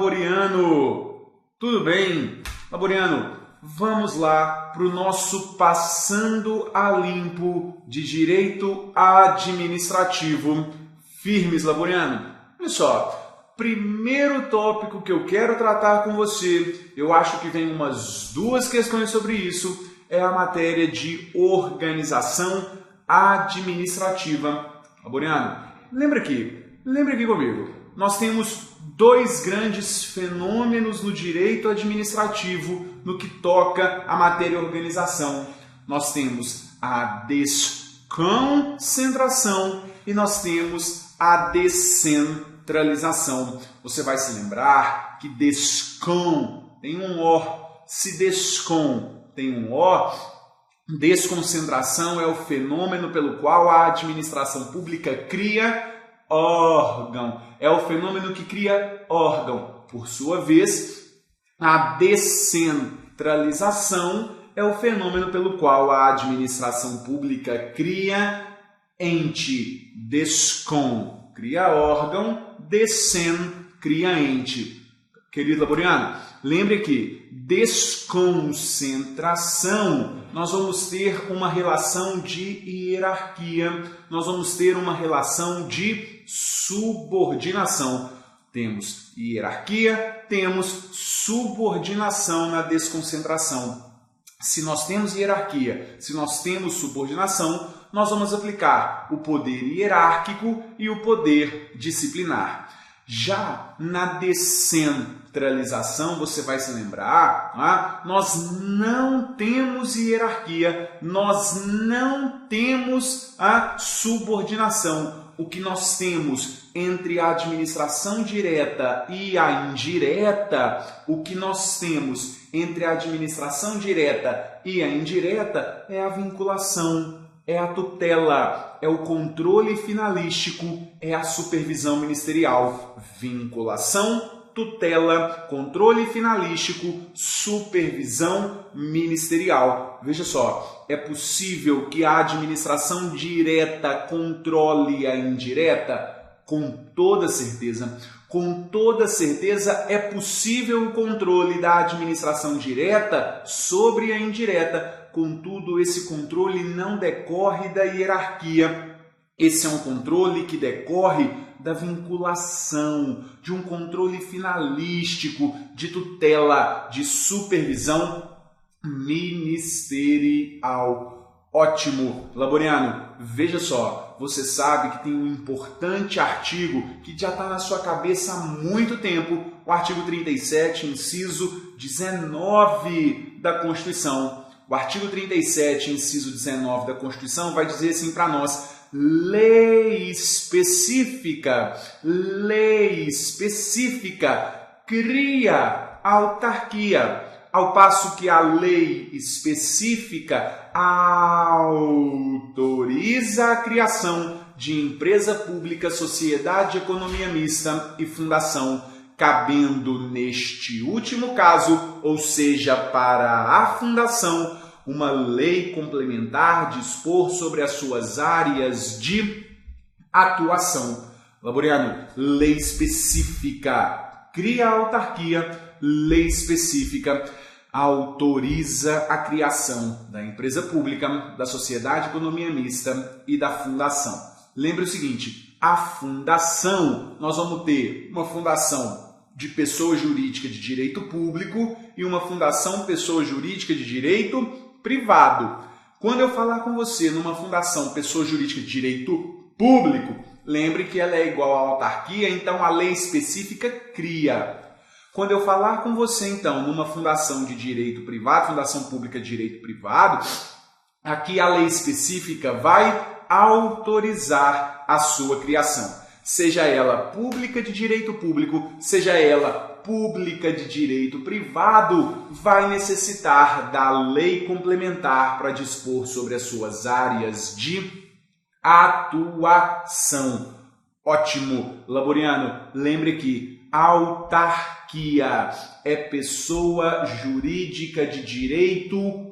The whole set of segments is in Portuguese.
Laboriano! Tudo bem? Laboriano, vamos lá para o nosso Passando a Limpo de Direito Administrativo. Firmes, Laboriano? Olha só, primeiro tópico que eu quero tratar com você, eu acho que tem umas duas questões sobre isso, é a matéria de organização administrativa. Laboriano, lembra aqui comigo. Nós temos dois grandes fenômenos no direito administrativo no que toca à matéria organização. Nós temos a desconcentração e nós temos a descentralização. Você vai se lembrar que descon tem um O, se descon tem um O, desconcentração é o fenômeno pelo qual a administração pública cria órgão. É o fenômeno que cria órgão. Por sua vez, a descentralização é o fenômeno pelo qual a administração pública cria ente. Descon cria órgão, descen cria ente. Querido Laboriano, lembre que desconcentração, nós vamos ter uma relação de hierarquia, nós vamos ter uma relação de subordinação. Temos hierarquia, temos subordinação na desconcentração. Se nós temos hierarquia, se nós temos subordinação, nós vamos aplicar o poder hierárquico e o poder disciplinar. Já na descentralização, você vai se lembrar, nós não temos hierarquia, nós não temos a subordinação. O que nós temos entre a administração direta e a indireta, o que nós temos entre a administração direta e a indireta é a vinculação, é a tutela, é o controle finalístico, é a supervisão ministerial. Vinculação, tutela, controle finalístico, supervisão ministerial. Veja só, é possível que a administração direta controle a indireta? Com toda certeza. Com toda certeza é possível o controle da administração direta sobre a indireta. Contudo, esse controle não decorre da hierarquia. Esse é um controle que decorre da vinculação, de um controle finalístico, de tutela, de supervisão ministerial. Ótimo, Laboriano. Veja só, você sabe que tem um importante artigo que já está na sua cabeça há muito tempo, o artigo 37, inciso 19 da Constituição. O artigo 37, inciso 19 da Constituição vai dizer assim para nós: lei específica cria autarquia, ao passo que a lei específica autoriza a criação de empresa pública, sociedade, economia mista e fundação, cabendo neste último caso, ou seja, para a fundação, uma lei complementar dispor sobre as suas áreas de atuação. Laboriano, lei específica cria a autarquia, lei específica autoriza a criação da empresa pública, da sociedade, economia mista e da fundação. Lembre o seguinte, a fundação, nós vamos ter uma fundação de pessoa jurídica de direito público e uma fundação pessoa jurídica de direito privado. Quando eu falar com você numa fundação pessoa jurídica de direito público, lembre que ela é igual à autarquia, então a lei específica cria. Quando eu falar com você, então, numa fundação de direito privado, fundação pública de direito privado, aqui a lei específica vai autorizar a sua criação. Seja ela pública de direito público, seja ela pública de direito privado, vai necessitar da lei complementar para dispor sobre as suas áreas de atuação. Ótimo, Laboriano. Lembre que autarquia é pessoa jurídica de direito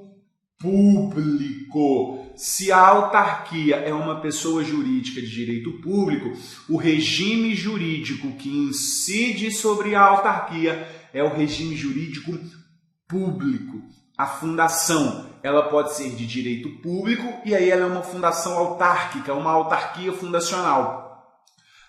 público. Se a autarquia é uma pessoa jurídica de direito público, o regime jurídico que incide sobre a autarquia é o regime jurídico público. A fundação, ela pode ser de direito público e aí ela é uma fundação autárquica, uma autarquia fundacional.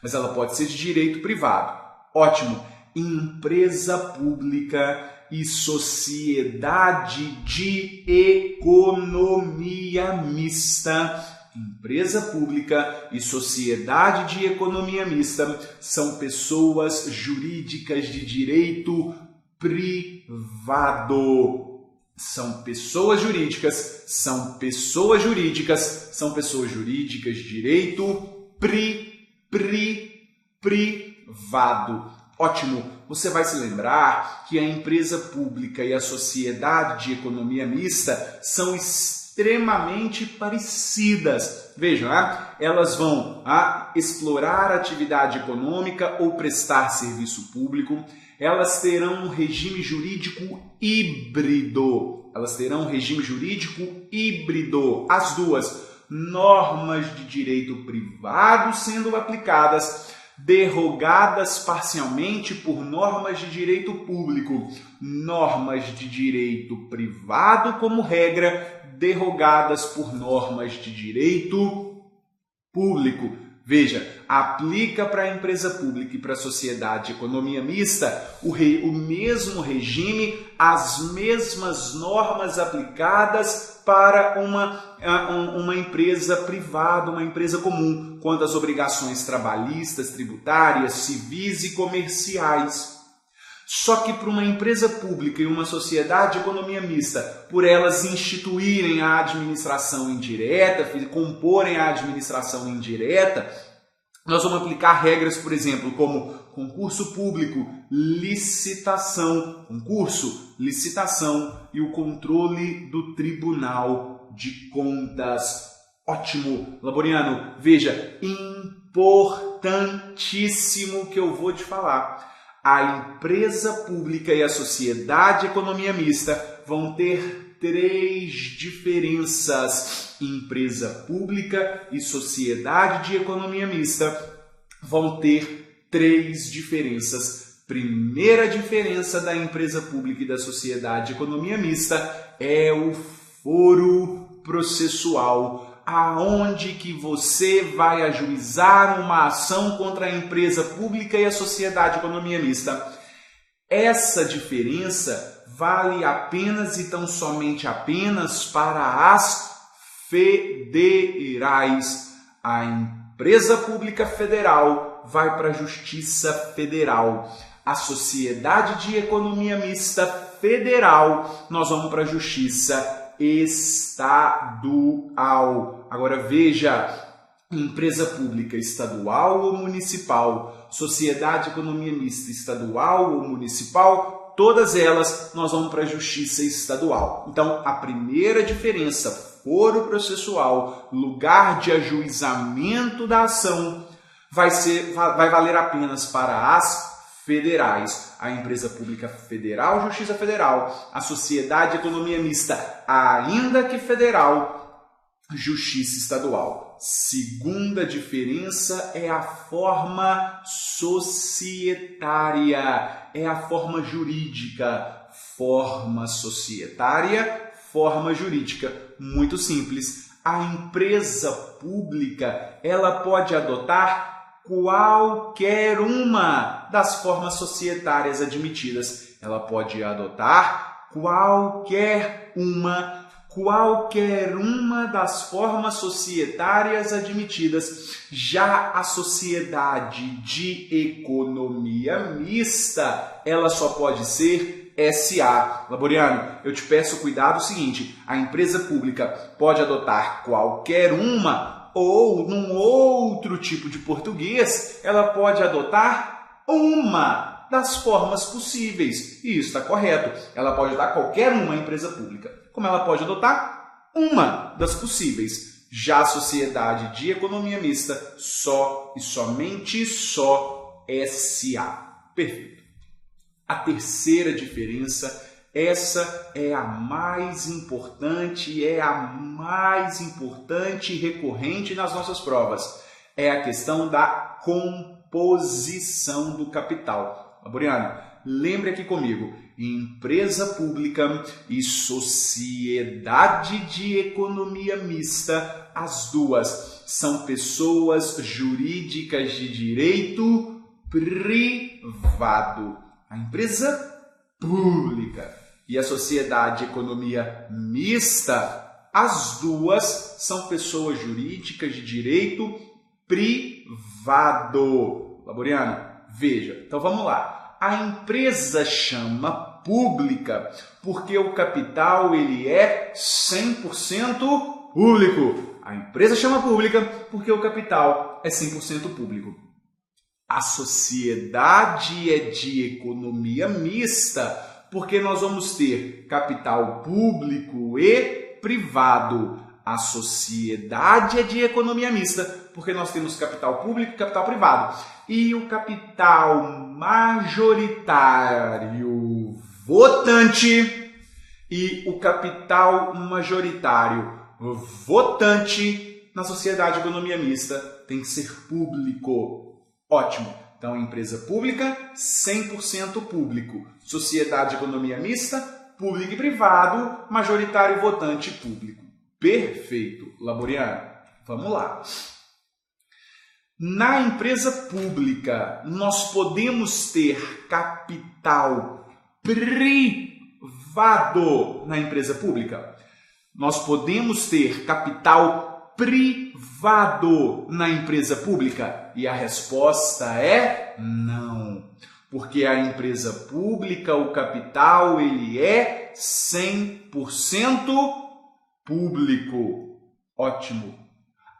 Mas ela pode ser de direito privado. Ótimo. Empresa pública e sociedade de economia mista. Empresa pública e sociedade de economia mista são pessoas jurídicas de direito privado. São pessoas jurídicas de direito privado. Ótimo, você vai se lembrar que a empresa pública e a sociedade de economia mista são extremamente parecidas. Vejam, elas vão explorar atividade econômica ou prestar serviço público. Elas terão um regime jurídico híbrido. As duas, normas de direito privado sendo aplicadas, derrogadas parcialmente por normas de direito público, normas de direito privado, como regra, derrogadas por normas de direito público. Veja, aplica para a empresa pública e para a sociedade de economia mista o mesmo regime, as mesmas normas aplicadas para uma empresa privada, uma empresa comum, quanto às obrigações trabalhistas, tributárias, civis e comerciais. Só que para uma empresa pública e uma sociedade de economia mista, por elas instituírem a administração indireta, comporem a administração indireta, nós vamos aplicar regras, por exemplo, como concurso público, licitação e o controle do Tribunal de Contas. Ótimo, Laboriano. Veja, importantíssimo que eu vou te falar. A empresa pública e a sociedade de economia mista vão ter 3 diferenças. Empresa pública e sociedade de economia mista vão ter 3 diferenças. Primeira diferença da empresa pública e da sociedade de economia mista é o foro processual. Aonde que você vai ajuizar uma ação contra a empresa pública e a sociedade de economia mista. Essa diferença vale apenas e tão somente apenas para as federais. A empresa pública federal vai para a Justiça Federal. A sociedade de economia mista federal, nós vamos para a Justiça estadual. Agora veja, empresa pública estadual ou municipal, sociedade de economia mista estadual ou municipal, todas elas nós vamos para a Justiça estadual. Então, a primeira diferença, foro processual, lugar de ajuizamento da ação, vai valer apenas para as federais. A empresa pública federal, Justiça Federal. A sociedade de economia mista, ainda que federal, Justiça Estadual. Segunda diferença é a forma societária, é a forma jurídica. Forma societária, forma jurídica. Muito simples. A empresa pública, ela pode adotar qualquer uma das formas societárias admitidas. Ela pode adotar qualquer uma das formas societárias admitidas. Já a sociedade de economia mista, ela só pode ser SA. Laboriano, eu te peço cuidado o seguinte, a empresa pública pode adotar qualquer uma, ou num outro tipo de português, ela pode adotar uma das formas possíveis. E isso está correto. Ela pode adotar qualquer uma empresa pública, como ela pode adotar uma das possíveis. Já a sociedade de economia mista, só e somente só SA. Perfeito. A terceira diferença Essa é a mais importante e recorrente nas nossas provas. É a questão da composição do capital. Laboriano, lembre aqui comigo, empresa pública e sociedade de economia mista, as duas são pessoas jurídicas de direito privado. A empresa pública e a sociedade de economia mista, as duas são pessoas jurídicas de direito privado. Laboriano, veja, então vamos lá. A empresa chama pública porque o capital ele é 100% público. A empresa chama pública porque o capital é 100% público. A sociedade é de economia mista porque nós vamos ter capital público e privado. A sociedade é de economia mista, porque nós temos capital público e capital privado. E o capital majoritário votante e o capital majoritário votante na sociedade de economia mista tem que ser público. Ótimo! Então, empresa pública, 100% público. Sociedade de economia mista, público e privado, majoritário votante público. Perfeito, Laboriano. Vamos lá. Na empresa pública, nós podemos ter capital privado na empresa pública? Nós podemos ter capital privado na empresa pública? E a resposta é não. Porque a empresa pública, o capital, ele é 100% público. Ótimo.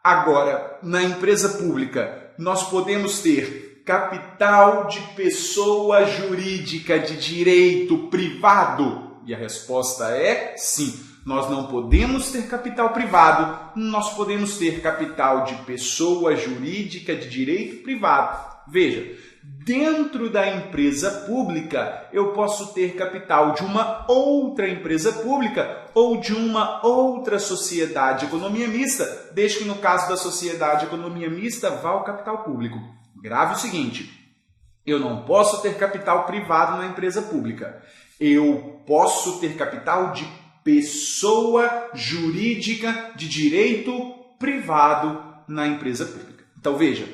Agora, na empresa pública, nós podemos ter capital de pessoa jurídica de direito privado? E a resposta é sim. Nós não podemos ter capital privado, nós podemos ter capital de pessoa jurídica de direito privado. Veja, dentro da empresa pública, eu posso ter capital de uma outra empresa pública ou de uma outra sociedade de economia mista, desde que no caso da sociedade de economia mista vá o capital público. Grave o seguinte, eu não posso ter capital privado na empresa pública. Eu posso ter capital de pessoa jurídica de direito privado na empresa pública. Então veja,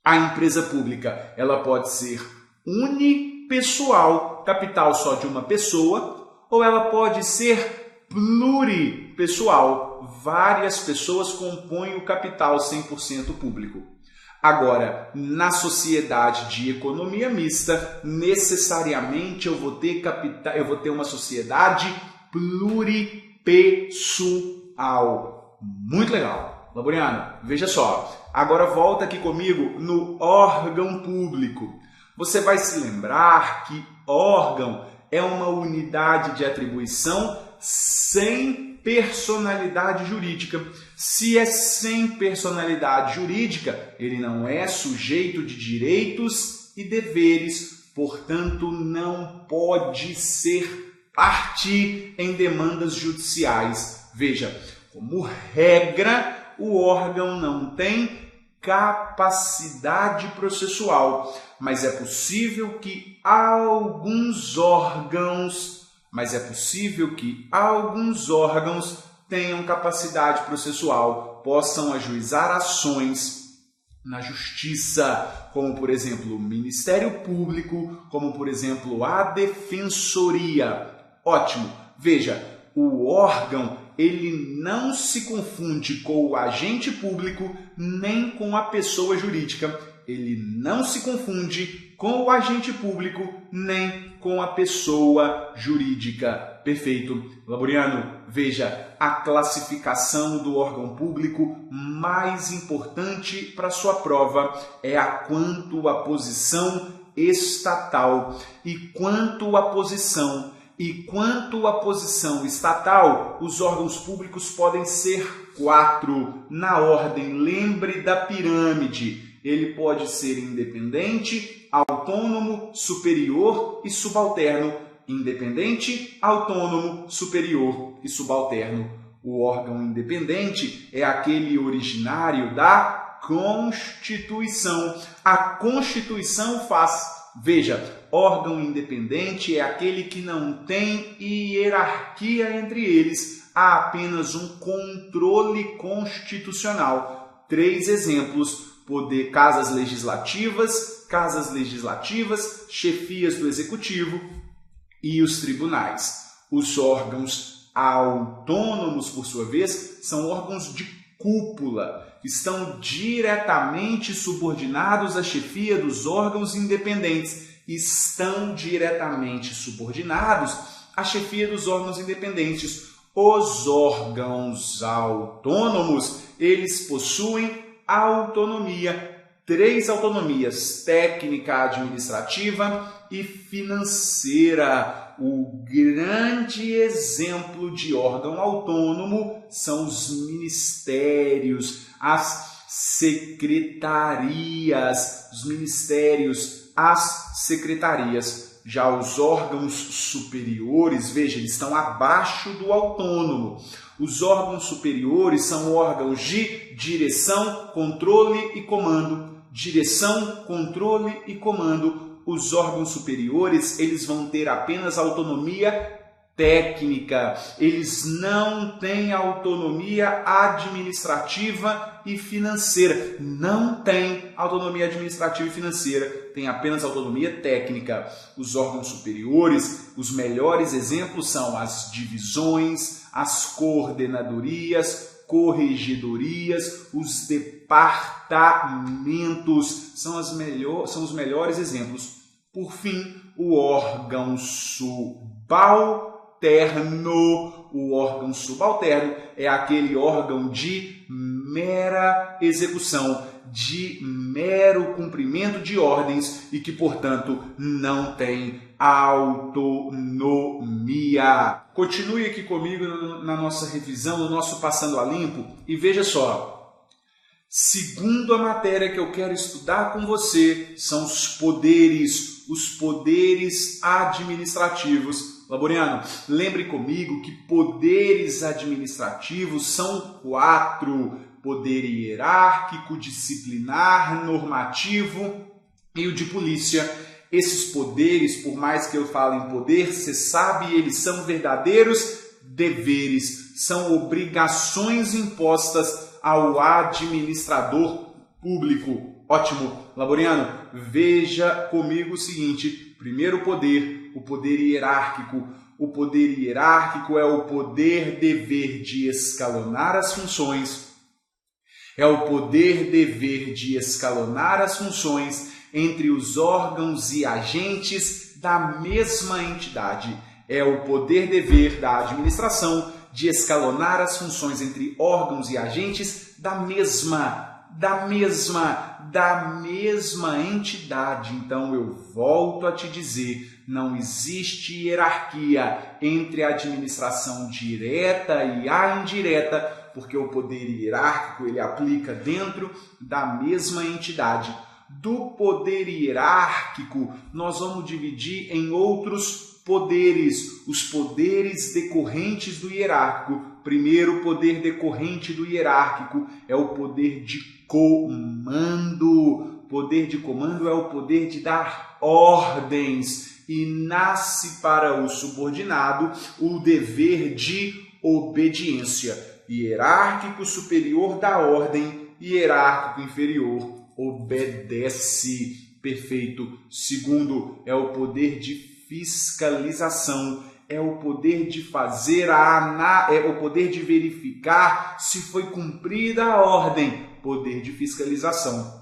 a empresa pública ela pode ser unipessoal, capital só de uma pessoa, ou ela pode ser pluripessoal, várias pessoas compõem o capital 100% público. Agora, na sociedade de economia mista, necessariamente eu vou ter uma sociedade pluripessoal. Muito legal. Laboriano, veja só. Agora volta aqui comigo no órgão público. Você vai se lembrar que órgão é uma unidade de atribuição sem personalidade jurídica. Se é sem personalidade jurídica, ele não é sujeito de direitos e deveres, portanto, não pode ser parte em demandas judiciais. Veja, como regra, o órgão não tem capacidade processual, mas é possível que alguns órgãos tenham capacidade processual, possam ajuizar ações na justiça, como por exemplo o Ministério Público, como por exemplo a Defensoria. Ótimo! Veja, o órgão ele não se confunde com o agente público nem com a pessoa jurídica. Ele não se confunde com o agente público nem com a pessoa jurídica. Perfeito. Laboriano, veja, a classificação do órgão público mais importante para sua prova é a quanto à posição estatal. E quanto à posição estatal, os órgãos públicos podem ser 4 na ordem. Lembre da pirâmide. Ele pode ser independente, autônomo, superior e subalterno. independente, autônomo, superior e subalterno. O órgão independente é aquele originário da Constituição. A Constituição faz. Veja, órgão independente é aquele que não tem hierarquia entre eles, há apenas um controle constitucional. 3 exemplos: casas legislativas, chefias do executivo e os tribunais. Os órgãos autônomos, por sua vez, são órgãos de cúpula, estão diretamente subordinados à chefia dos órgãos independentes, estão diretamente subordinados à chefia dos órgãos independentes. Os órgãos autônomos, eles possuem autonomia, 3 autonomias: técnica, administrativa e financeira. O grande exemplo de órgão autônomo são os ministérios, as secretarias, as secretarias. Já os órgãos superiores, veja, eles estão abaixo do autônomo. Os órgãos superiores são órgãos de direção, controle e comando. Direção, controle e comando. Os órgãos superiores, eles vão ter apenas autonomia técnica. Eles não têm autonomia administrativa e financeira. Não tem autonomia administrativa e financeira, tem apenas autonomia técnica. Os órgãos superiores, os melhores exemplos são as divisões, as coordenadorias, corregedorias, os departamentos, são os melhores exemplos. Por fim, o órgão subalterno. O órgão subalterno é aquele órgão de mera execução, de mero cumprimento de ordens e que, portanto, não tem autonomia. Continue aqui comigo na nossa revisão, no nosso Passando a Limpo, e veja só. Segundo a matéria que eu quero estudar com você, são os poderes administrativos. Laboriano, lembre comigo que poderes administrativos são 4: poder hierárquico, disciplinar, normativo e o de polícia. Esses poderes, por mais que eu fale em poder, você sabe, eles são verdadeiros deveres, são obrigações impostas ao administrador público. Ótimo, Laboriano, veja comigo o seguinte: primeiro poder, o poder hierárquico. O poder hierárquico é o poder-dever de escalonar as funções. É o poder-dever de escalonar as funções entre os órgãos e agentes da mesma entidade. É o poder-dever da administração de escalonar as funções entre órgãos e agentes da mesma entidade. Então eu volto a te dizer, não existe hierarquia entre a administração direta e a indireta, porque o poder hierárquico ele aplica dentro da mesma entidade. Do poder hierárquico, nós vamos dividir em outros poderes, os poderes decorrentes do hierárquico. Primeiro poder decorrente do hierárquico é o poder de comando. Poder de comando é o poder de dar ordens e nasce para o subordinado o dever de obediência. Hierárquico superior dá ordem, hierárquico inferior obedece. Perfeito. Segundo é o poder de fiscalização. É o poder de fazer é o poder de verificar se foi cumprida a ordem. Poder de fiscalização.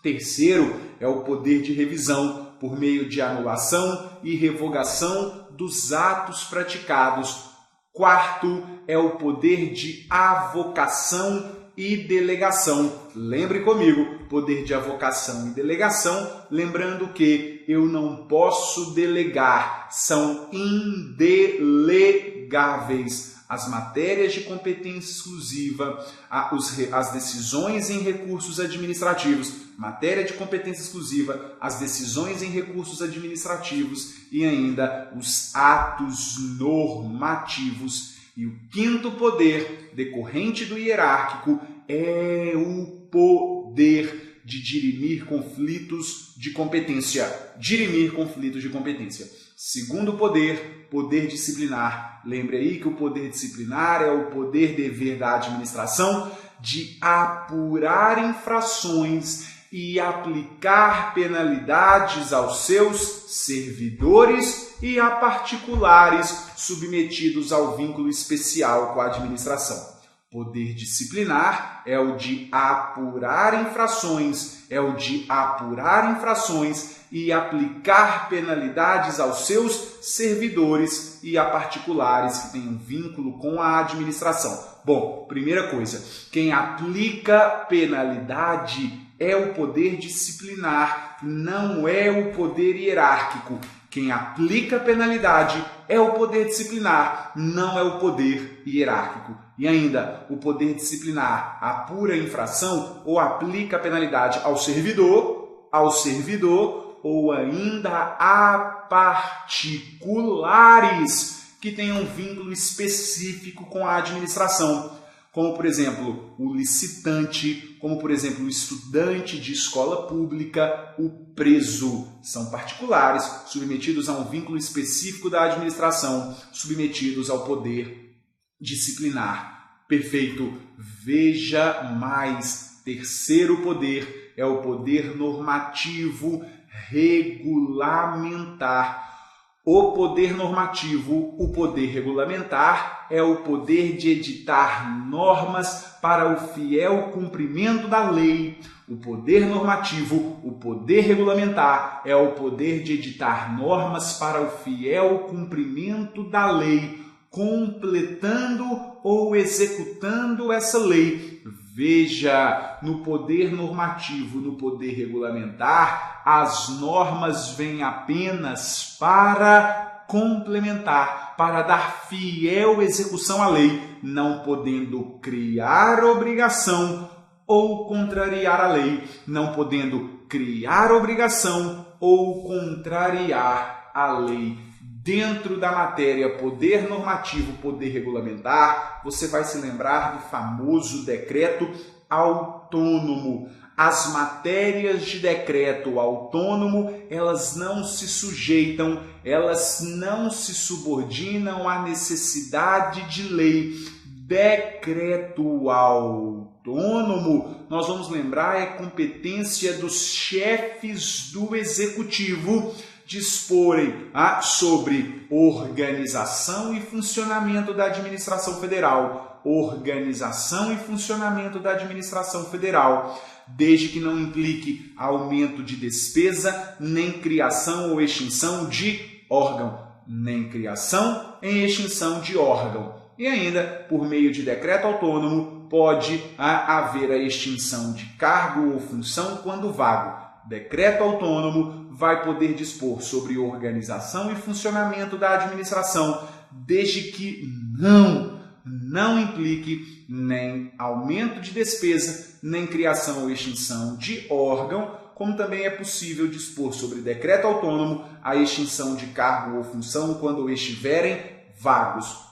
Terceiro é o poder de revisão, por meio de anulação e revogação dos atos praticados. Quarto é o poder de avocação e delegação. Lembre comigo, poder de avocação e delegação, lembrando que eu não posso delegar, são indelegáveis. as matérias de competência exclusiva, as decisões em recursos administrativos, matéria de competência exclusiva, as decisões em recursos administrativos e ainda os atos normativos. E o quinto poder, decorrente do hierárquico, é o poder de dirimir conflitos de competência. Dirimir conflitos de competência. Segundo poder, poder disciplinar. Lembre aí que o poder disciplinar é o poder dever da administração de apurar infrações e aplicar penalidades aos seus servidores e a particulares submetidos ao vínculo especial com a administração. Poder disciplinar é o de apurar infrações, e aplicar penalidades aos seus servidores e a particulares que têm um vínculo com a administração. Bom, primeira coisa, quem aplica penalidade é o poder disciplinar, não é o poder hierárquico. Quem aplica penalidade é o poder disciplinar, não é o poder hierárquico. E ainda, o poder disciplinar apura a infração ou aplica a penalidade ao servidor ou ainda a particulares que tenham um vínculo específico com a administração, como, por exemplo, o licitante, como, por exemplo, o estudante de escola pública, o preso. São particulares submetidos a um vínculo específico da administração, submetidos ao poder disciplinar. Perfeito. Veja mais. Terceiro poder é o poder normativo regulamentar. O poder normativo, o poder regulamentar, é o poder de editar normas para o fiel cumprimento da lei. O poder normativo, o poder regulamentar, é o poder de editar normas para o fiel cumprimento da lei, completando ou executando essa lei. Veja, no poder normativo, no poder regulamentar, as normas vêm apenas para complementar, para dar fiel execução à lei, não podendo criar obrigação ou contrariar a lei, não podendo criar obrigação ou contrariar a lei. Dentro da matéria poder normativo, poder regulamentar, você vai se lembrar do famoso decreto autônomo. As matérias de decreto autônomo, elas não se sujeitam, elas não se subordinam à necessidade de lei. Decreto autônomo, nós vamos lembrar, é competência dos chefes do executivo disporem sobre organização e funcionamento da administração federal. Organização e funcionamento da administração federal, desde que não implique aumento de despesa, nem criação ou extinção de órgão. Nem criação nem extinção de órgão. E ainda, por meio de decreto autônomo, pode haver a extinção de cargo ou função quando vago. Decreto autônomo vai poder dispor sobre organização e funcionamento da administração, desde que não implique nem aumento de despesa, nem criação ou extinção de órgão, como também é possível dispor sobre decreto autônomo a extinção de cargo ou função quando estiverem vagos.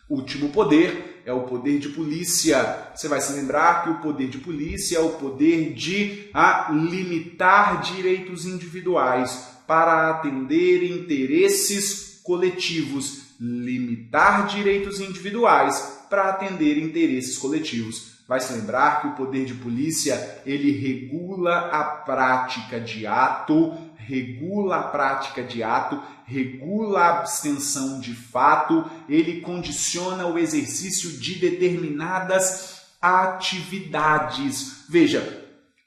Último poder é o poder de polícia. Você vai se lembrar que o poder de polícia é o poder de limitar direitos individuais para atender interesses coletivos. Limitar direitos individuais para atender interesses coletivos. Vai se lembrar que o poder de polícia, ele regula a prática de ato, regula a abstenção de fato, ele condiciona o exercício de determinadas atividades. Veja,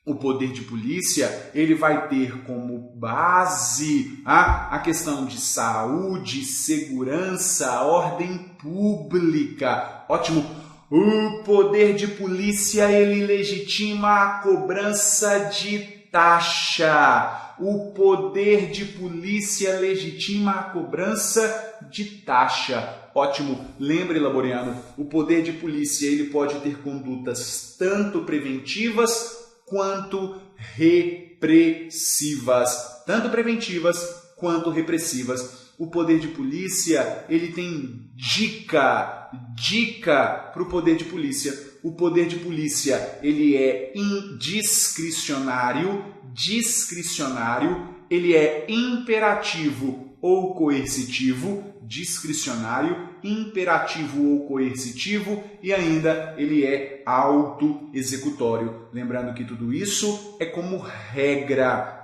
o poder de polícia, ele vai ter como base a questão de saúde, segurança, ordem pública. Ótimo! O poder de polícia, ele legitima a cobrança de taxa. O poder de polícia legitima a cobrança de taxa. Ótimo. Lembre, Laboriano, o poder de polícia ele pode ter condutas tanto preventivas quanto repressivas. Tanto preventivas quanto repressivas. O poder de polícia, ele tem dica para o poder de polícia. O poder de polícia, ele é indiscricionário, ele é imperativo ou coercitivo, discricionário, imperativo ou coercitivo e ainda ele é autoexecutório. Lembrando que tudo isso é como regra.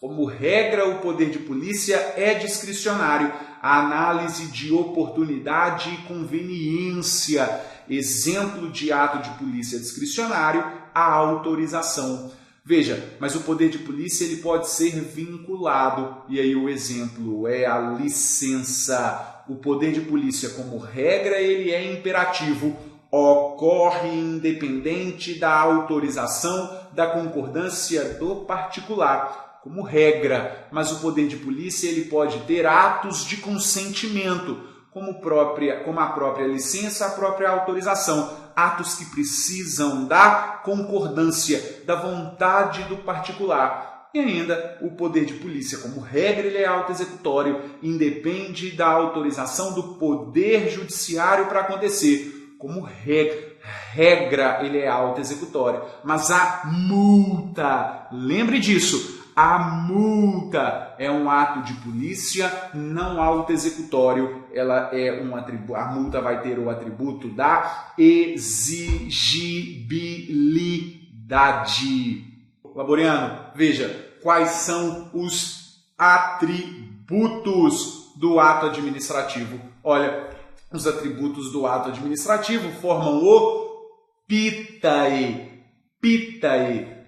Como regra, o poder de polícia é discricionário. A análise de oportunidade e conveniência. Exemplo de ato de polícia discricionário, a autorização. Veja, mas o poder de polícia ele pode ser vinculado. E aí o exemplo é a licença. O poder de polícia, como regra, ele é imperativo. Ocorre independente da autorização, da concordância do particular. Como regra, mas o poder de polícia ele pode ter atos de consentimento, como a própria licença, a própria autorização, atos que precisam da concordância, da vontade do particular. E ainda, o poder de polícia, como regra, ele é autoexecutório, independe da autorização do poder judiciário para acontecer. Como regra, ele é autoexecutório, mas a multa, lembre disso, a multa é um ato de polícia não autoexecutório. A multa vai ter o atributo da exigibilidade. Laboriano, veja quais são os atributos do ato administrativo. Olha, os atributos do ato administrativo formam o pitae.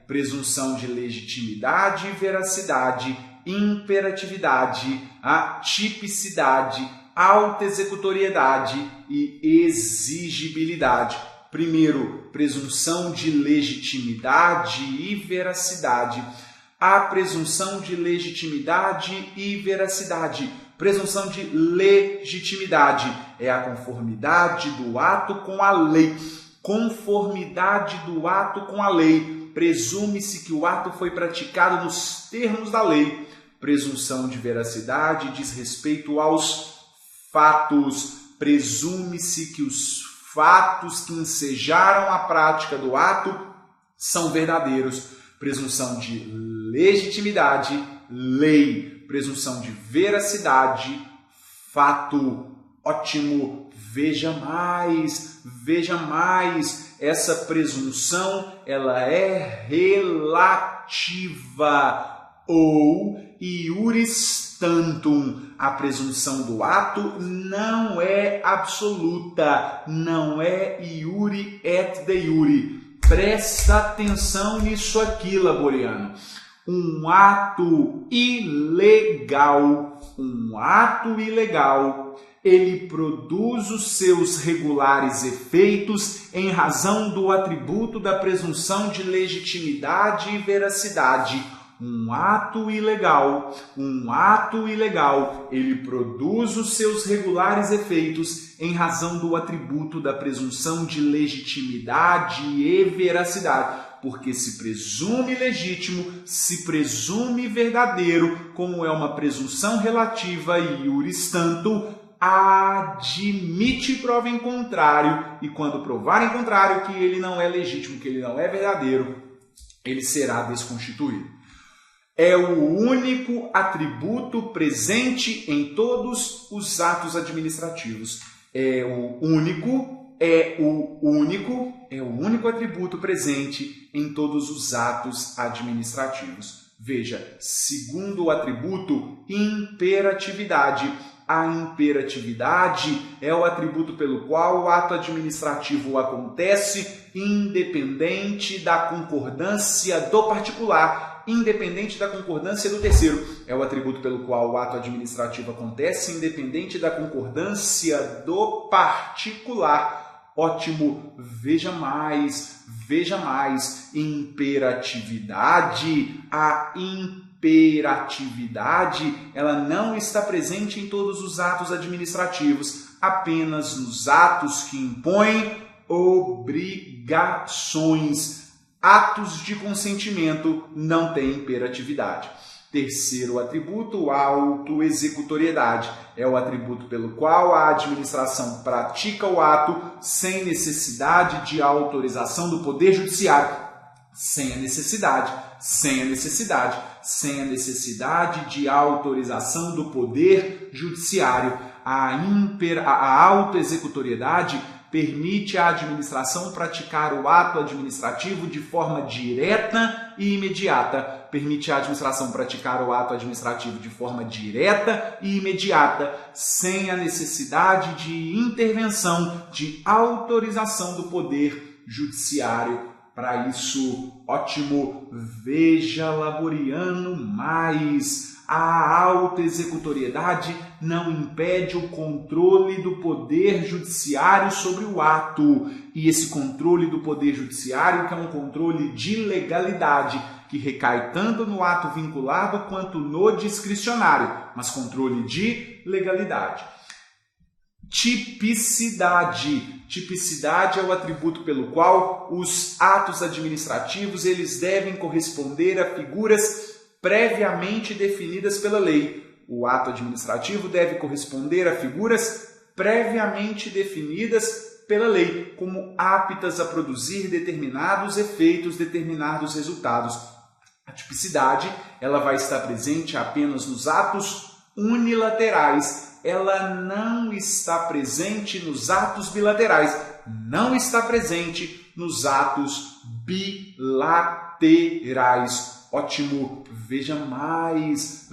Presunção de legitimidade e veracidade, imperatividade, a tipicidade, autoexecutoriedade e exigibilidade. Primeiro, presunção de legitimidade e veracidade. A presunção de legitimidade e veracidade. Presunção de legitimidade é a conformidade do ato com a lei. Conformidade do ato com a lei. Presume-se que o ato foi praticado nos termos da lei. Presunção de veracidade diz respeito aos fatos. Presume-se que os fatos que ensejaram a prática do ato são verdadeiros. Presunção de legitimidade, lei. Presunção de veracidade, fato. Ótimo. Veja mais. Essa presunção ela é relativa ou iuris tantum. A presunção do ato não é absoluta, não é iure et de iure. Presta atenção nisso aqui, Laboriano. Um ato ilegal, ele produz os seus regulares efeitos em razão do atributo da presunção de legitimidade e veracidade. Um ato ilegal, ele produz os seus regulares efeitos em razão do atributo da presunção de legitimidade e veracidade. Porque se presume legítimo, se presume verdadeiro, como é uma presunção relativa e iuris tantum, admite prova em contrário, e quando provar em contrário que ele não é legítimo, que ele não é verdadeiro, ele será desconstituído. É o único atributo presente em todos os atos administrativos. É o único atributo presente em todos os atos administrativos. Veja, segundo o atributo, imperatividade. A imperatividade é o atributo pelo qual o ato administrativo acontece independente da concordância do particular, independente da concordância do terceiro. É o atributo pelo qual o ato administrativo acontece independente da concordância do particular. Ótimo, veja mais. Imperatividade, a imperatividade, ela não está presente em todos os atos administrativos. apenas nos atos que impõem obrigações. Atos de consentimento não têm imperatividade. Terceiro atributo, autoexecutoriedade. É o atributo pelo qual a administração pratica o ato sem necessidade de autorização do Poder Judiciário. Sem a necessidade de autorização do Poder Judiciário. A autoexecutoriedade permite à administração praticar o ato administrativo de forma direta e imediata. Sem a necessidade de intervenção, de autorização do Poder Judiciário. Para isso, ótimo, veja Laboriano mais. A autoexecutoriedade não impede o controle do Poder Judiciário sobre o ato. E esse controle do Poder Judiciário, que é um controle de legalidade, que recai tanto no ato vinculado quanto no discricionário, mas controle de legalidade. Tipicidade. Tipicidade é o atributo pelo qual os atos administrativos eles devem corresponder a figuras previamente definidas pela lei. O ato administrativo deve corresponder a figuras previamente definidas pela lei, como aptas a produzir determinados efeitos, determinados resultados. A tipicidade ela vai estar presente apenas nos atos unilaterais. Ela não está presente nos atos bilaterais, não está presente nos atos bilaterais. Ótimo, veja mais.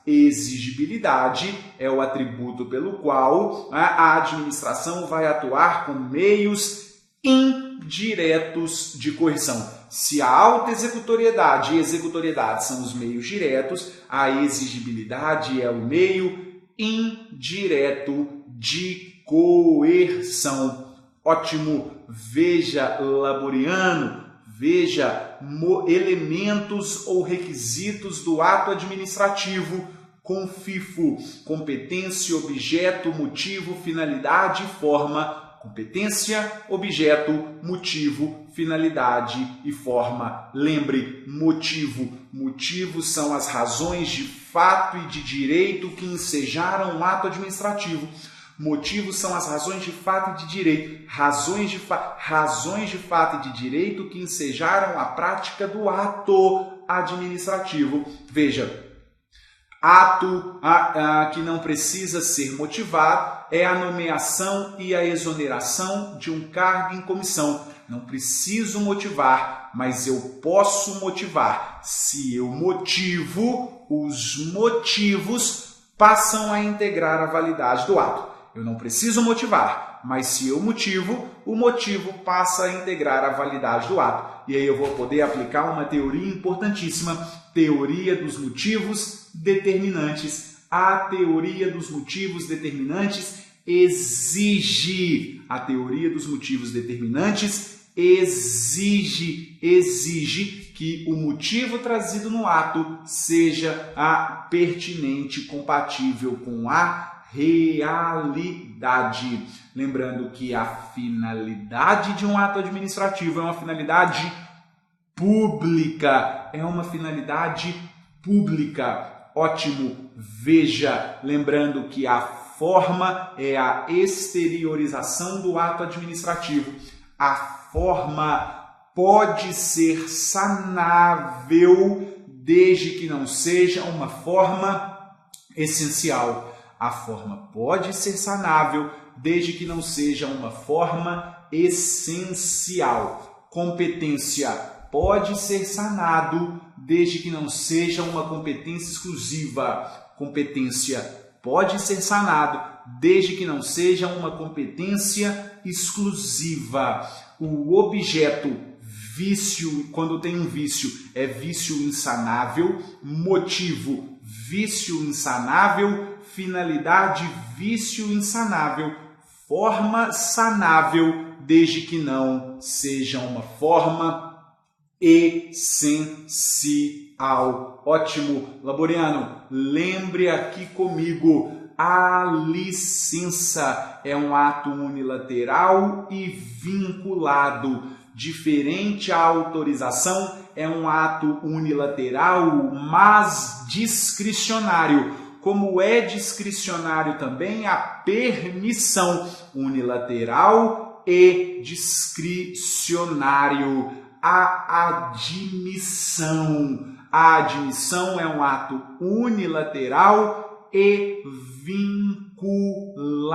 Exigibilidade é o atributo pelo qual a administração vai atuar com meios indiretos de coerção. Se a autoexecutoriedade e executoriedade são os meios diretos, a exigibilidade é o meio indireto de coerção. Ótimo, veja Laboriano. Veja elementos ou requisitos do ato administrativo com FIFO, competência, objeto, motivo, finalidade e forma. Competência, objeto, motivo, finalidade e forma. Lembre, motivo. Motivos são as razões de fato e de direito que ensejaram o ato administrativo. Motivos são as razões de fato e de direito. Razões de fato e de direito que ensejaram a prática do ato administrativo. Veja, ato que não precisa ser motivado é a nomeação e a exoneração de um cargo em comissão. Não preciso motivar, mas eu posso motivar. Se eu motivo, os motivos passam a integrar a validade do ato. Eu não preciso motivar, mas se eu motivo, o motivo passa a integrar a validade do ato. E aí eu vou poder aplicar uma teoria importantíssima, teoria dos motivos determinantes. A teoria dos motivos determinantes exige. A teoria dos motivos determinantes exige que o motivo trazido no ato seja pertinente, compatível com a realidade. Lembrando que a finalidade de um ato administrativo é uma finalidade pública. Ótimo. Veja, lembrando que a forma é a exteriorização do ato administrativo. A forma pode ser sanável desde que não seja uma forma essencial. A forma pode ser sanável desde que não seja uma forma essencial. Competência pode ser sanado desde que não seja uma competência exclusiva. Competência pode ser sanado desde que não seja uma competência exclusiva. O objeto, vício, quando tem um vício, é vício insanável. Motivo, vício insanável. Finalidade, vício insanável. Forma sanável, desde que não seja uma forma essencial. Ótimo, Laboriano. Lembre aqui comigo, a licença. É um ato unilateral e vinculado. Diferente à autorização, é um ato unilateral, mas discricionário. Como é discricionário também a permissão, unilateral e discricionário. A admissão. A admissão é um ato unilateral e vinculado.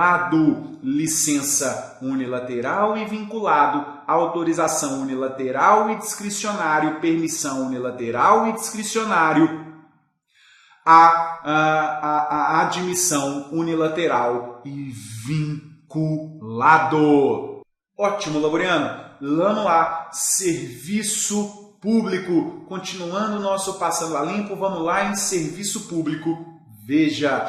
Licença unilateral e vinculado. Autorização unilateral e discricionário. Permissão unilateral e discricionário. A admissão unilateral e vinculado. Ótimo, laboriano. Vamos lá, serviço público. Continuando o nosso Passando a Limpo, vamos lá em serviço público. Veja,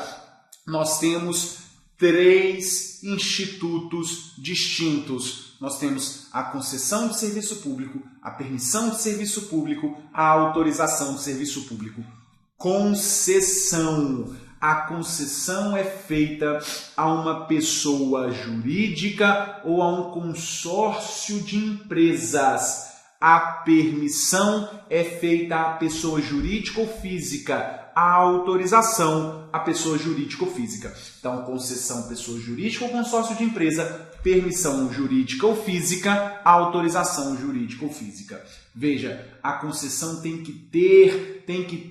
nós temos 3 institutos distintos. Nós temos a concessão de serviço público, a permissão de serviço público, a autorização de serviço público. Concessão. A concessão é feita a uma pessoa jurídica ou a um consórcio de empresas. A permissão é feita à pessoa jurídica ou física. A autorização à pessoa jurídica ou física. Então, concessão, pessoa jurídica ou consórcio de empresa. Permissão jurídica ou física. Autorização jurídica ou física. Veja, a concessão tem que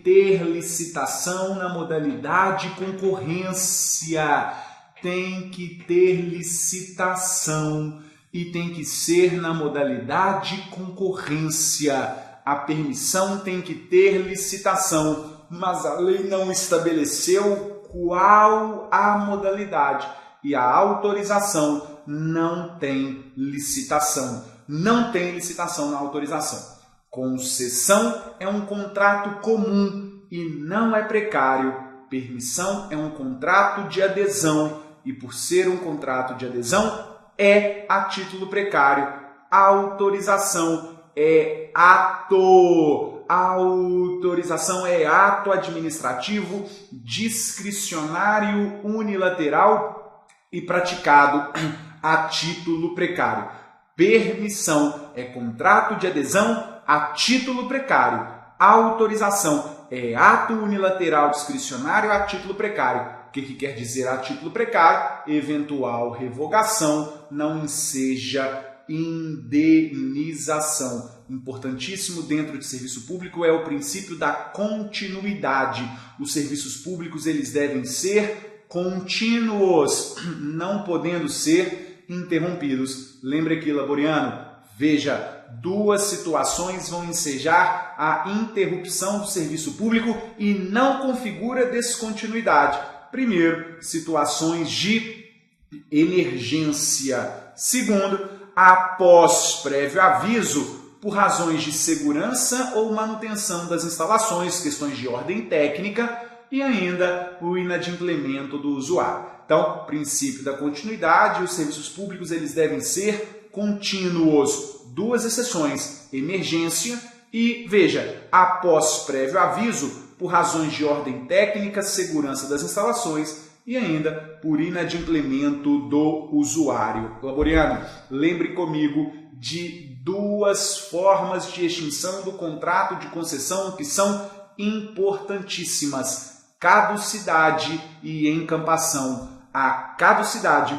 ter licitação na modalidade concorrência. Tem que ter licitação e tem que ser na modalidade concorrência. A permissão tem que ter licitação, mas a lei não estabeleceu qual a modalidade. E a autorização não tem licitação. Não tem licitação na autorização. Concessão é um contrato comum e não é precário. Permissão é um contrato de adesão e, por ser um contrato de adesão, é a título precário. A autorização é ato. A autorização é ato administrativo discricionário unilateral e praticado a título precário. Permissão é contrato de adesão a título precário. A autorização é ato unilateral discricionário a título precário. O que quer dizer a título precário? Eventual revogação não enseja indenização. Importantíssimo dentro de serviço público é o princípio da continuidade. Os serviços públicos eles devem ser contínuos, não podendo ser interrompidos. Lembre aqui, laboriano, veja, 2 situações vão ensejar a interrupção do serviço público e não configura descontinuidade. Primeiro, situações de emergência. Segundo, após prévio aviso, por razões de segurança ou manutenção das instalações, questões de ordem técnica e ainda o inadimplemento do usuário. Então, princípio da continuidade, os serviços públicos eles devem ser contínuos. 2 exceções, emergência e, veja, após prévio aviso, por razões de ordem técnica, segurança das instalações e ainda por inadimplemento do usuário. Laboriano, lembre comigo de 2 formas de extinção do contrato de concessão que são importantíssimas: caducidade e encampação. A caducidade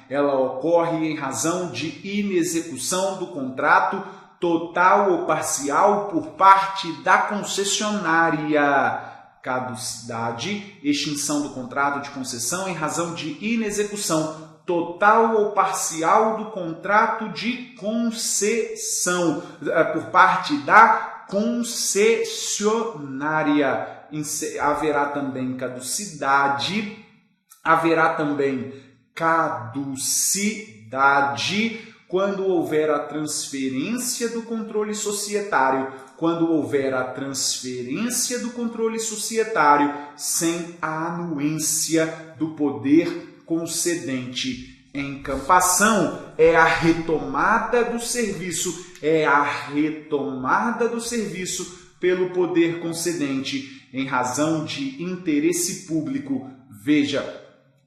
ela ocorre em razão de inexecução do contrato total ou parcial por parte da concessionária. Caducidade, extinção do contrato de concessão em razão de inexecução total ou parcial do contrato de concessão por parte da concessionária. Haverá também caducidade, quando houver a transferência do controle societário, sem a anuência do poder concedente. Encampação é a retomada do serviço, pelo poder concedente. em razão de interesse público. Veja,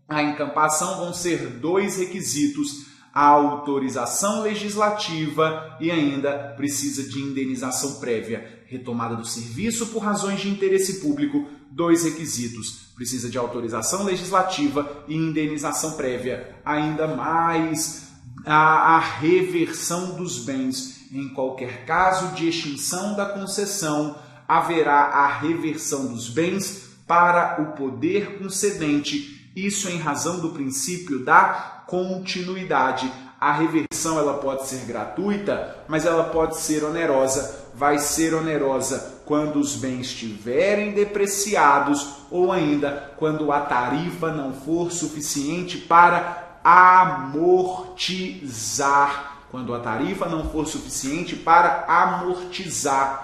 a encampação vão ser 2 requisitos: a autorização legislativa e ainda precisa de indenização prévia. Retomada do serviço por razões de interesse público, 2 requisitos: precisa de autorização legislativa e indenização prévia. Ainda mais a reversão dos bens. Em qualquer caso de extinção da concessão, haverá a reversão dos bens para o poder concedente. Isso em razão do princípio da continuidade. A reversão ela pode ser gratuita, mas ela pode ser onerosa. Vai ser onerosa quando os bens estiverem depreciados ou ainda quando a tarifa não for suficiente para amortizar. Quando a tarifa não for suficiente para amortizar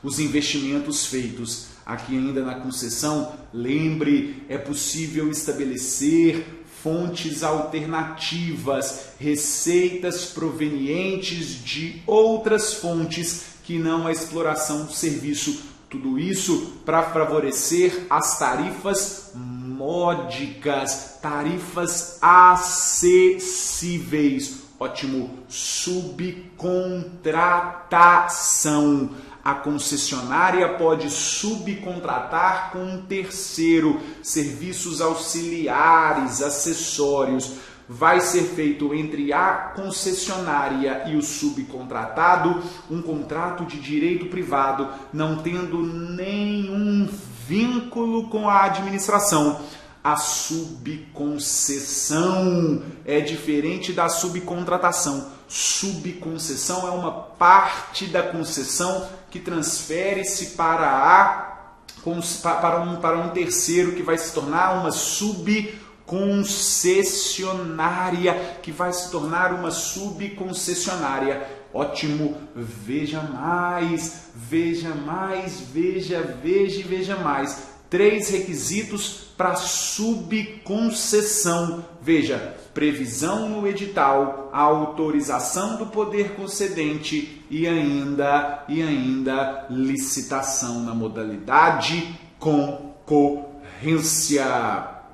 os investimentos feitos. Aqui ainda na concessão, lembre, é possível estabelecer fontes alternativas, receitas provenientes de outras fontes que não a exploração do serviço. Tudo isso para favorecer as tarifas módicas, tarifas acessíveis. Ótimo. Subcontratação. A concessionária pode subcontratar com um terceiro serviços auxiliares, acessórios. Vai ser feito entre a concessionária e o subcontratado um contrato de direito privado, não tendo nenhum vínculo com a administração. A subconcessão é diferente da subcontratação. Subconcessão é uma parte da concessão que transfere-se para um terceiro, que vai se tornar uma subconcessionária, Ótimo, veja mais. 3 requisitos para subconcessão. Veja, previsão no edital, a autorização do poder concedente e ainda licitação na modalidade concorrência.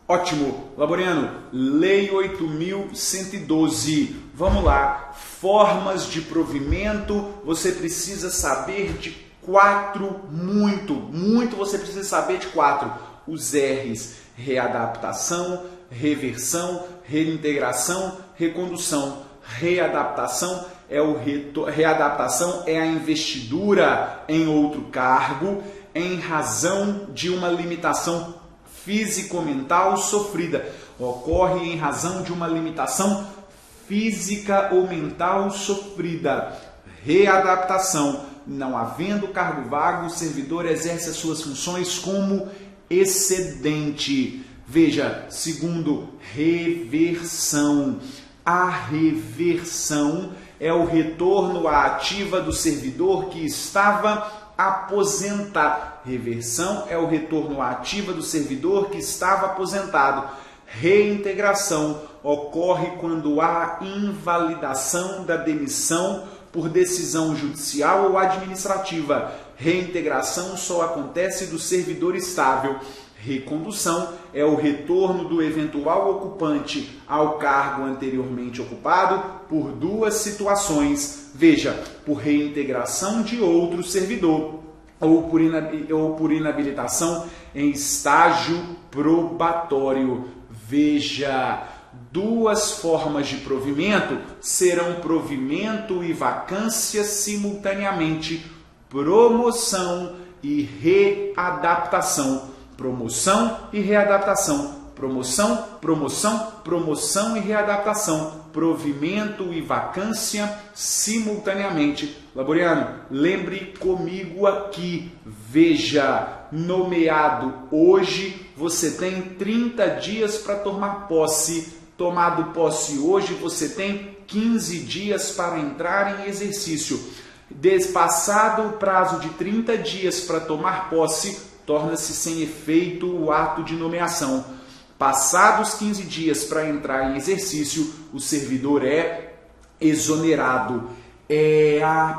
Ótimo, Laboriano, Lei 8.112. Vamos lá, formas de provimento, você precisa saber de 4, você precisa saber de 4. Os R's: readaptação, reversão, reintegração, recondução. Readaptação é a investidura em outro cargo em razão de uma limitação físico-mental sofrida. Ocorre em razão de uma limitação física ou mental sofrida. Readaptação: não havendo cargo vago, o servidor exerce as suas funções como excedente. Veja, segundo, reversão. A reversão é o retorno à ativa do servidor que estava aposentado. Reversão é o retorno à ativa do servidor que estava aposentado. Reintegração ocorre quando há invalidação da demissão por decisão judicial ou administrativa. Reintegração só acontece do servidor estável. Recondução é o retorno do eventual ocupante ao cargo anteriormente ocupado por 2 situações. Veja, por reintegração de outro servidor ou por inabilitação em estágio probatório. Veja, 2 formas de provimento serão provimento e vacância simultaneamente, promoção e readaptação. Promoção e readaptação. Promoção e readaptação. Provimento e vacância simultaneamente. Laboriano, lembre comigo aqui. Veja, nomeado hoje, você tem 30 dias para tomar posse. Tomado posse hoje, você tem 15 dias para entrar em exercício. Despassado o prazo de 30 dias para tomar posse, torna-se sem efeito o ato de nomeação. Passados 15 dias para entrar em exercício, o servidor é exonerado. É a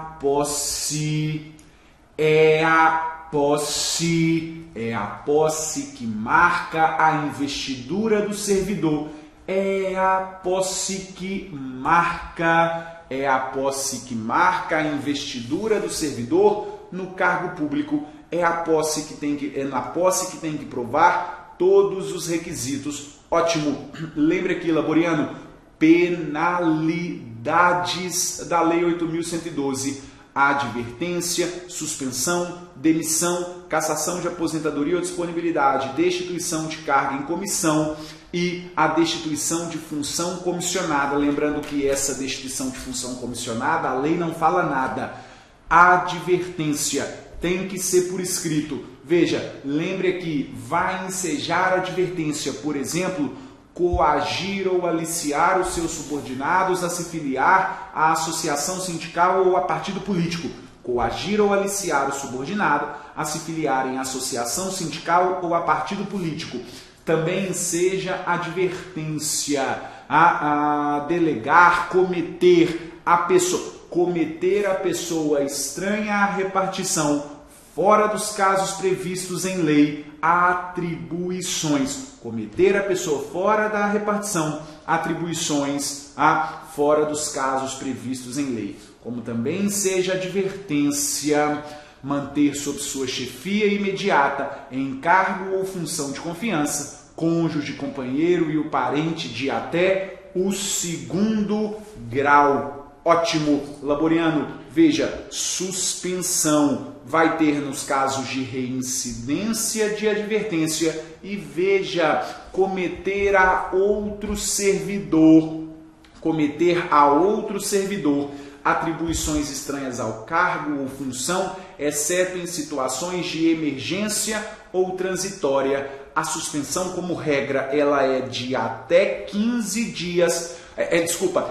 posse, é a posse que marca a investidura do servidor, é a posse que marca a investidura do servidor no cargo público, é na posse que tem que provar todos os requisitos. Ótimo. Lembre aqui, laboriano, penalidades da Lei 8.112. Advertência, suspensão, demissão, cassação de aposentadoria ou disponibilidade, destituição de carga em comissão e a destituição de função comissionada. Lembrando que essa destituição de função comissionada, a lei não fala nada. Advertência tem que ser por escrito. Veja, lembre aqui, vai ensejar advertência, por exemplo, coagir ou aliciar os seus subordinados a se filiar à associação sindical ou a partido político. Coagir ou aliciar o subordinado a se filiarem à associação sindical ou a partido político. Também seja advertência a delegar, cometer a pessoa estranha à repartição, fora dos casos previstos em lei, atribuições. Cometer a pessoa fora da repartição, atribuições fora dos casos previstos em lei. Como também seja advertência, manter sob sua chefia imediata, em cargo ou função de confiança, cônjuge, companheiro e o parente de até o 2º grau. Ótimo, laboriano. Veja, suspensão vai ter nos casos de reincidência de advertência e veja, cometer a outro servidor atribuições estranhas ao cargo ou função, exceto em situações de emergência ou transitória. A suspensão, como regra, ela é de até 15 dias.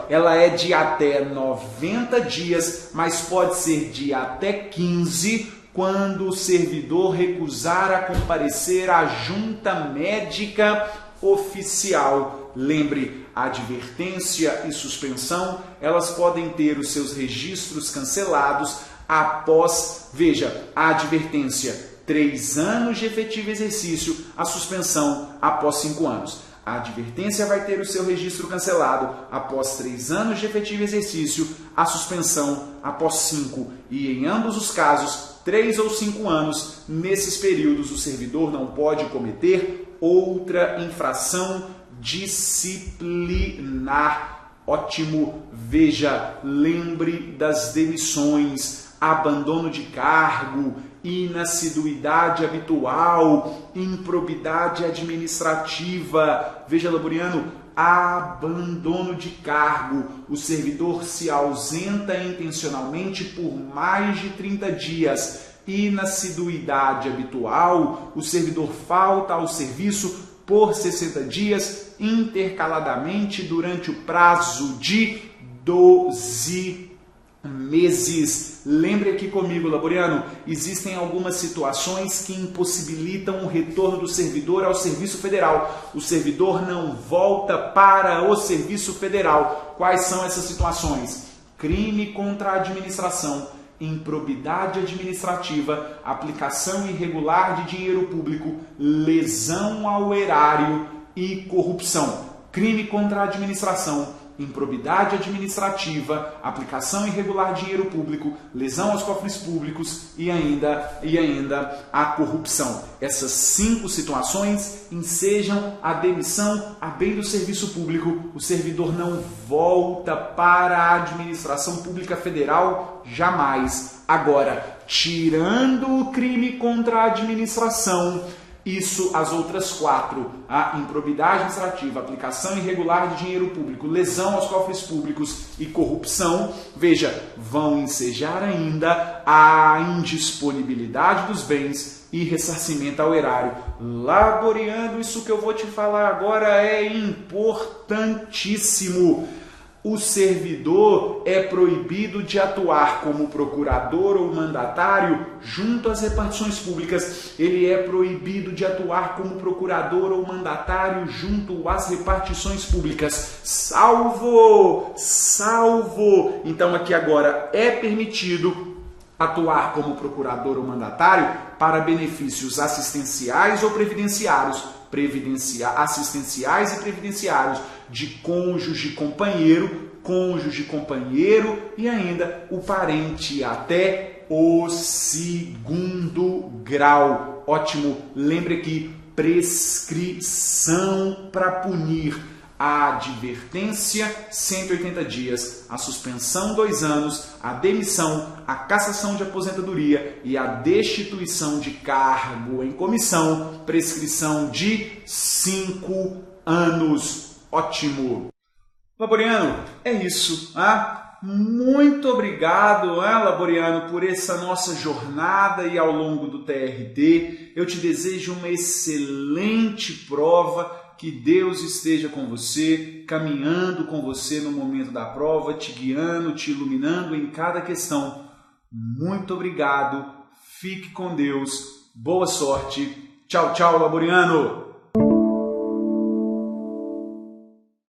Ela é de até 90 dias, mas pode ser de até 15 quando o servidor recusar a comparecer à junta médica oficial. Lembre, advertência e suspensão, elas podem ter os seus registros cancelados após, veja, a advertência, 3 anos de efetivo exercício, a suspensão após 5 anos. A advertência vai ter o seu registro cancelado após 3 anos de efetivo exercício, a suspensão após 5. E em ambos os casos, 3 ou 5 anos, nesses períodos o servidor não pode cometer outra infração disciplinar. Ótimo! Veja, lembre das demissões, abandono de cargo, inassiduidade habitual, improbidade administrativa. Veja, laboriano, abandono de cargo. O servidor se ausenta intencionalmente por mais de 30 dias. Inassiduidade habitual, o servidor falta ao serviço por 60 dias, intercaladamente durante o prazo de 12 meses. Lembre aqui comigo, laboriano, existem algumas situações que impossibilitam o retorno do servidor ao serviço federal. O servidor não volta para o serviço federal. Quais são essas situações? Crime contra a administração, improbidade administrativa, aplicação irregular de dinheiro público, lesão ao erário e corrupção. Crime contra a administração, improbidade administrativa, aplicação irregular de dinheiro público, lesão aos cofres públicos e ainda a corrupção. Essas 5 situações ensejam a demissão a bem do serviço público. O servidor não volta para a administração pública federal jamais. Agora, tirando o crime contra a administração, as outras 4, a improbidade administrativa, aplicação irregular de dinheiro público, lesão aos cofres públicos e corrupção, veja, vão ensejar ainda a indisponibilidade dos bens e ressarcimento ao erário. Laboriando, isso que eu vou te falar agora é importantíssimo. O servidor é proibido de atuar como procurador ou mandatário junto às repartições públicas. Ele é proibido de atuar como procurador ou mandatário junto às repartições públicas, salvo. Então aqui agora é permitido atuar como procurador ou mandatário para benefícios assistenciais ou previdenciários, assistenciais e previdenciários de cônjuge companheiro e ainda o parente até o segundo grau. Ótimo, lembre que prescrição para punir: a advertência, 180 dias, a suspensão, 2 anos, a demissão, a cassação de aposentadoria e a destituição de cargo em comissão, prescrição de 5 anos. Ótimo! Laboriano, é isso. Muito obrigado, Laboriano, por essa nossa jornada e ao longo do TRT. Eu te desejo uma excelente prova. Que Deus esteja com você, caminhando com você no momento da prova, te guiando, te iluminando em cada questão. Muito obrigado, fique com Deus, boa sorte. Tchau, tchau, Laboriano!